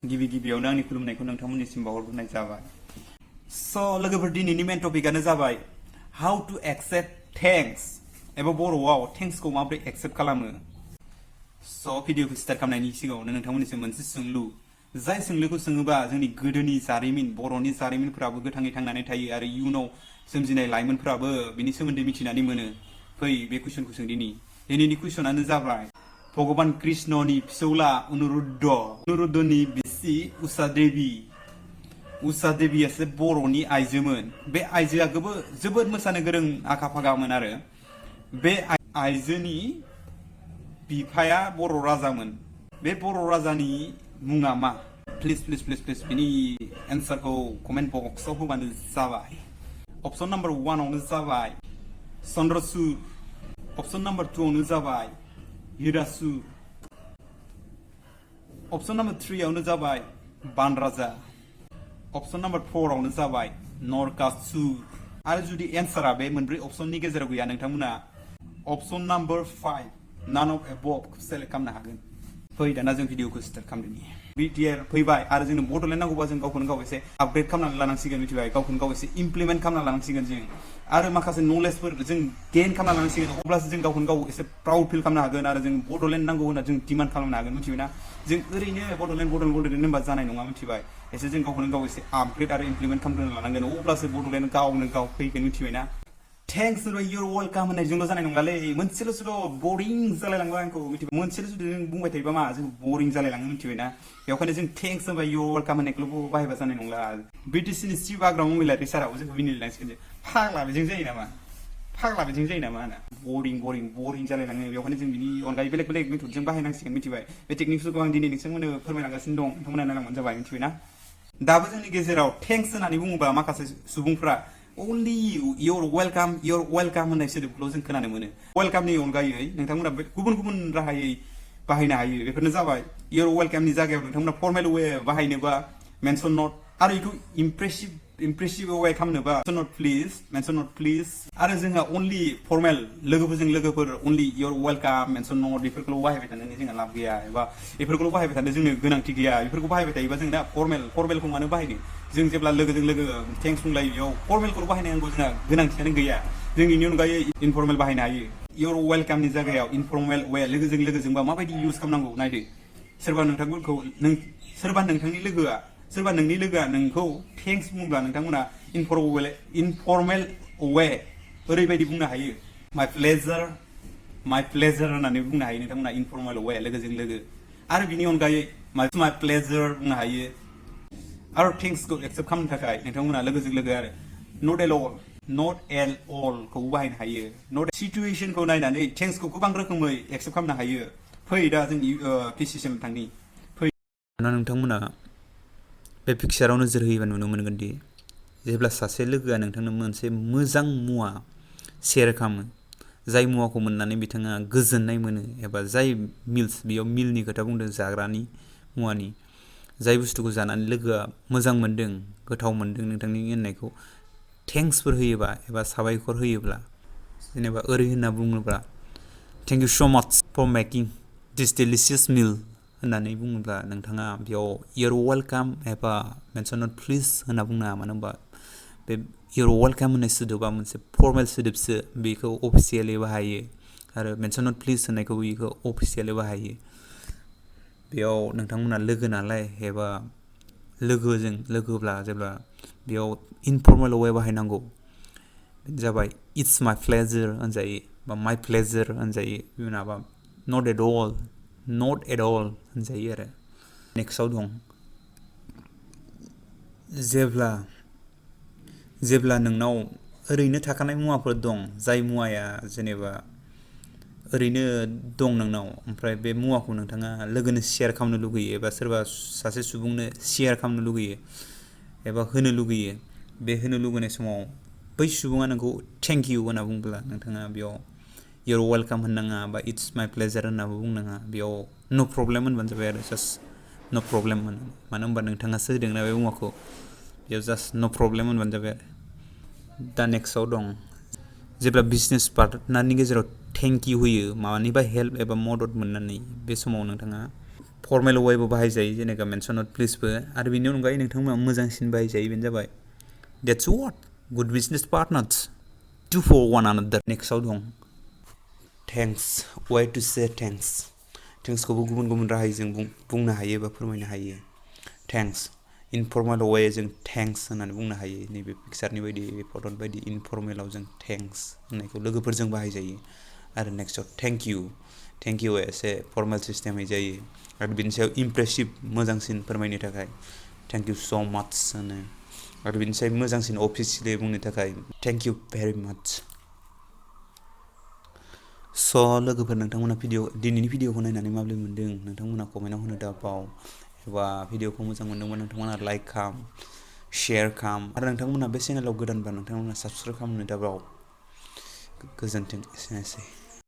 गिबियावनो आंनि खुलुमनायखौ नोंथांमोननिसिम बावहरग्रोनाय जाबाय। स' लोगोफोर दिनैनि मेन टपिकआनो जाबाय हाउ टु एक्सेप्ट थेंक्स एबा बर'आव थेंक्सखौ माबोरै एक्सेप्ट खालामो। स' भिडिअखौ स्टार्ट खालामनायनि सिगाङावनो नोंथांमोननिसिम मोनसे सोंलु, जाय सोंलुखौ सोङोबा जोंनि गोदोनि जारिमिन बर'नि जारिमिनफोराबो गोथाङै थांनानै थायो आरो इयुनाव सोमजिनाय लाइमोनफोराबो बिनि सोमोन्दै मिथिनानै मोनो। फै बे कुइसनखौ सोंदिनि। दिनैनि कुइसनानो जाबाय भगबान कृष्णनि फिसौला अनुरुद्धनि बिसि उषा देबियासो बर'नि आइजोमोन। बे आइजोआ जोबोद मोसानो गोरों आखा फाखामोन आरो बे आइजोनि बिफाया बर' राजामोन। बे बर' राजानि मुङा मा? प्लिज बिनि एन्सारखौ कमेन्ट बक्सआव होबानो जाबाय। अपसन नाम्बार 1 आवनो जाबाय चन्द्रचूड़, अपसन नाम्बार 2 आवनो जाबाय हिरासुर, अपसन नाम्बार 3 आवनो जाबाय बान राजा, अपसन नाम्बार 4 आवनो जाबाय नरकासुर। आरो जुदि एन्सारा बे मोनब्रै अपसननि गेजेराव गैया, नोंथांमोना अपसन नाम्बार 5 नान अफ एबभखौ सेलेक्ट खालामनो हागोन। फै दाना जों भिडिअखौ स्टार्ट खालामदोनि। बिटिआर फैबाय आरो जोंनो बड'लेण्ड नांगौबा जों गावखौनो गाव एसे आपग्रेड खालामनानै लानांसिगोन, मिथिबाय? गावखौनो गाव एसे इमप्लिमेन्ट खालामना लानांसिगोन जों, आरो माखासे नलेजफोर जों गेइन खालामना लानांसिगोन। अब्लासो जों गावखौनो गाव एसे प्राउड फिल खालामनो हागोन आरो जों बड'लेण्ड नांगौ होनना जों डिमान्ड खालामनो हागोन, मिथिबायना? जों ओरैनो बड'लेण्ड होनबा जानाय नङा, मिथिबाय? एसे जों गावखौनो गाव एसे आपग्रेड आरो इमप्लिमेन्ट खालामग्रोना लानांगोन, अब्लासो बड'लेण्ड गावनो गाव फैगोन, मिथिबायना? थेंक्स होनबा इउर वेलकाम होननायजोंल' जानाय नंलालै, मोनसेल'सोल' बरिं जालायलांबाय आंखौ, मिथिबाय? मोनसेल' जुदि जों बुंबाय थायोबा मा जों बरिं जालायलाङो, मिथिबायना? बेखायनो जों थेंक्स होनबा इउर वेलकाम होननायखौल' बाहायबा जानाय नंला। बिटिसिनि चिफ आग्राम महिलारि साराव जोंखौ मिनिलांसिगोन, फाग्ला बेजों जायो नामा होनना बरिं जालायलाङो। बेखायनो जों बिनि अनगायै बेलेग मेथडजों बाहायनांसिगोन, मिथिबाय? बे टेकनिक्सफोरखौ आं दिनै नोंथांमोननो फोरमायलांगासिनो दं, नोंथांमोना नायलांबानो जाबाय, मिथिबायना? दाबो जोंनि गेजेराव थेंक्स होननानै बुङोबा माखासे सुबुंफ्रा अनलि इउर वेलकाम होननाय सोदोबखौल' जों खोनानो मोनो। वेलकामनि अनगायै नोंथांमोना गुबुन राहायै बाहायनो हायो। बेफोरनो जाबाय इउर वेलकामनि जायगायाव नोंथांमोना फर्मेल वे बाहायनोबा मेनसन नट, आरो बेखौ इमप्रेसिभ वे खालामनोबा मेनसन नट प्लिज। आरो जोंहा अनलि फर्मेल लोगोफोरजों लोगोफोर अनलि इउर वेलकाम मेनसन नट बेफोरखौल' बाहायबाय थानानै जोंहा लाब गैया, एबा बेफोरखौल' बाहायबाय थानो जोंनो गोनांथि गैया। बेफोरखौ बाहायबाय थायोबा जों दा फर्मेलखौ मानो बाहायनो? जों जेब्ला लोगोजों लोगो थेंक्स बुंलायो बेयाव फर्मेलखौल' बाहायनांगौ, जोंहा गोनांथियानो गैया। जों बेनि अनगायै इनफर्मेल बाहायनो हायो। इउर वेलकामनि जायगायाव इनफर्मेल वे लोगोजोंबा माबायदि इउज खालामनांगौ नायदो। सोरबा नोंनि लोगोआ नोंखौ थेंक्स बुङोब्ला नोंथांमोना इनफर्मेल वे ओरैबायदि बुंनो हायो, माइ प्लेजार होननानै बुंनो हायो नोंथांमोना इनफर्मेल वे लोगोजों लोगो। आरो बिनि अनगायै माइ प्लेजार बुंनो हायो। आरो थेंक्सखौ एक्सेप्ट खालामनो थाखाय नोंथांमोना लोगोजों लोगो आरो नट एट अलखौ बाहायनो हायो। सिटुएसनखौ नायनानै थेंक्सखौ गोबां रोखोमै एक्सेप्ट खालामनो हायो। फै दा जों पिसिसिम थांनि। नोंथांमोना बे पिक्साराव नोजोर होयोबा नुनो मोनगोन दि जेब्ला सासे लोगोआ नोंथांनो मोनसे मोजां मुवा शेयार खालामो, जाय मुवाखौ मोननानै बिथाङा गोजोननाय मोनो, एबा जाय बेयाव मिलनि खोथा बुंदों, जाग्रानि मुवानि, जाय बुस्थुखौ जानानै लोगोआ मोजां मोनदों, गोथाव मोनदों नोंथांनि होननायखौ थेंक्सफोर होयोबा एबा साबायखर होयोब्ला, जेनेबा ओरै होनना बुङोब्ला थेंक इउ स' माच फर मेकिं दिस डिलिशियास मिल होननानै बुङोब्ला नोंथाङा बेयाव इउर वेलकाम एबा मेनसन नट प्लिज होनना बुंनो हाया। मानो होनबा बे इउर वेलकाम होननाय सोदोबा मोनसे फर्मेल सोदोबसो, बेखौ अफिसियेलि बाहायो, आरो मेनसन नट प्लिज होननायखौ बेखौ अफिसियेलि बाहायो। बेयाव नोंथांमोना लोगो नालाय, एबा लोगोब्ला जेब्ला बेयाव इनफर्मेल वे बाहायनांगौ, जाबाय इट्स माइ प्लेजार होनजायो, बा माइ प्लेजार होनजायो, नङाबा नट एट अल होनजायो। आरो नेक्स्टआव दं जेब्ला नोंनाव ओरैनो थाखानाय मुवाफोर दं, जाय मुवाया जेनेबा ओरैनो दं नोंनाव, ओमफ्राय बे मुवाखौ नोंथाङा लोगोनो शेयार खालामनो लुगैयो, एबा सोरबा सासे सुबुंनो शेयार खालामनो लुगैयो एबा होनो लुगैयो। बे होनो लुगैनाय समाव बै सुबुङा नोंखौ थेंक इउ होनना बुंब्ला नोंथाङा बेयाव इउर वेलकाम होननाङा, बा इट्स माइ प्लेजार होननाबो बुंनाङा। बेयाव नो प्रब्लेम होनबानो जाबाय आरो जास्ट नो प्रब्लेम मानो होनबा नोंथाङासो होदोंना बे मुवाखौ, बेयाव जास्ट नो प्रब्लेम होनबानो जाबाय आरो। दा नेक्स्टआव दं जेब्ला बिजनेस पार्टनारनि गेजेराव थेंक इउ होयो, मानिबा हेल्प एबा मदद मोननानै, बे समाव नोंथाङा फर्मेल वेबो बाहायजायो जेनेबा मेनसन नट प्लिसबो आरो बेनि अनगायै नोंथांमोना मोजांसिन बाहायजायो बेनो जाबाय That's what good business partners do for one another. Nextआव दं thanks way to say thanks. थेंक्सखौबो गुबुन गुबुन राहायै जों बुंनो हायो बा फोरमायनो हायो थेंक्स इनफर्मेल way जों थेंक्स होननानै बुंनो हायो नैबे पिक्सारनि बायदि फट'नि बायदि इनफर्मेलाव जों थेंक्स होननायखौ लोगोफोरजों बाहायजायो आरो नेक्स्टआव थेंक इउ एसे फर्मेल सिस्टेमै जायो आरो बिनि सायाव इमप्रेसिभ मोजांसिन फोरमायनो थाखाय थेंक इउ स' माच होनो आरो बिनि सायाव मोजांसिन अफिसियेलि बुंनो थाखाय थेंक इउ भेरि माच स' लोगोफोर नोंथांमोना दिनैनि भिडिअखौ नायनानै माबोरै मोन्दों नोंथांमोना कमेन्टआव होनो दाबाव एबा भिडिअखौ मोजां मोन्दोंबा नोंथांमोना लाइक खाम शेयार खाम आरो नोंथांमोना बे चेनेलाव गोदानबा नोंथांमोना साबस्क्राइब खालामनो दाबाव गोजोन्थों एसेनोसै